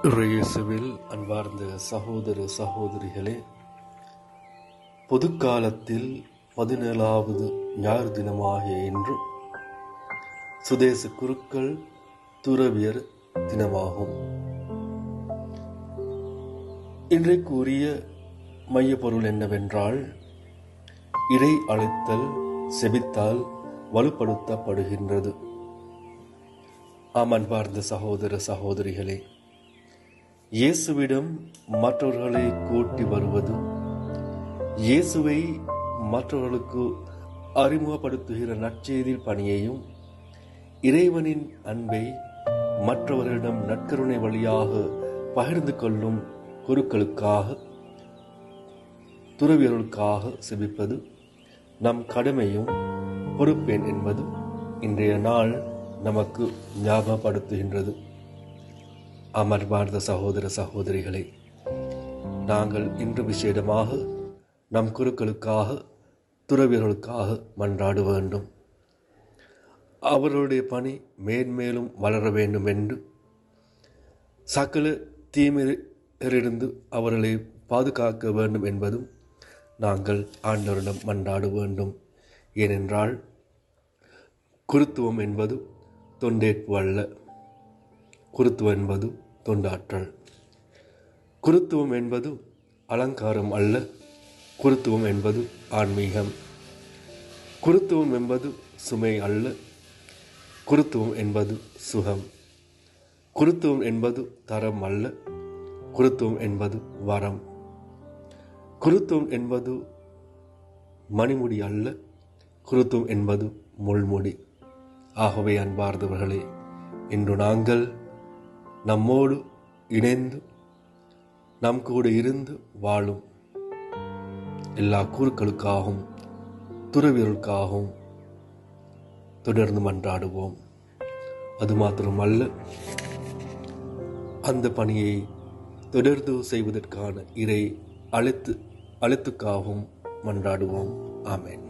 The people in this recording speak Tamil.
இயேசுவில் அன்பார்ந்த சகோதர சகோதரிகளே, பொதுக்காலத்தில் 17வது ஞாயிறு தினமாகிய இன்று சுதேச குருக்கள் துறவியர் தினமாகும். இன்றைக்குரிய மைய பொருள் என்னவென்றால், இறை அழைத்தல் செபித்தால் வலுப்படுத்தப்படுகின்றது. அன்பார்ந்த சகோதர சகோதரிகளே, இயேசுவிடம் மற்றவர்களை கூட்டி வருவது, இயேசுவை மற்றவர்களுக்கு அறிமுகப்படுத்துகிற நற்செய்தி பணியையும், இறைவனின் அன்பை மற்றவர்களிடம் நற்கருணை வழியாக பகிர்ந்து கொள்ளும் குருக்களுக்காக, துறவியர்களுக்காக செபிப்பது நம் கடமையும் பொறுப்பேன் என்பது இன்றைய நாள் நமக்கு ஞாபகப்படுத்துகின்றது. அமர்பார்ந்த சகோதர சகோதரிகளை, நாங்கள் இன்று விசேடமாக நம் குருக்களுக்காக, துறவியர்களுக்காக மன்றாட வேண்டும். அவர்களுடைய பணி மேன்மேலும் வளர வேண்டும் என்று, சகல தீமையிலிருந்து அவர்களை பாதுகாக்க வேண்டும் என்பதும் நாங்கள் ஆண்டவரிடம் மன்றாட வேண்டும். ஏனென்றால் குருத்துவம் என்பது தொண்டேற்பு அல்ல, குருத்துவம் என்பது தொண்டாற்றல். குருத்துவம் என்பது அலங்காரம் அல்ல, குருத்துவம் என்பது ஆன்மீகம். குருத்துவம் என்பது சுமை அல்ல, குருத்துவம் என்பது சுகம். குருத்துவம் என்பது தரம் அல்ல, குருத்துவம் என்பது வரம். குருத்துவம் என்பது மணிமுடி அல்ல, குருத்துவம் என்பது முள்முடி. ஆகவே அன்பார்ந்தவர்களே, இன்று நாங்கள் நம்மோடு இணைந்து நம் கூட இருந்து வாழும் எல்லா குருக்களுக்காகவும் துறவியர்களுக்காகவும் தொடர்ந்து மன்றாடுவோம். அது மாத்திரமல்ல, அந்த பணியை தொடர்ந்து செய்வதற்கான இறை அழைத்துக்காகவும் மன்றாடுவோம். ஆமென்.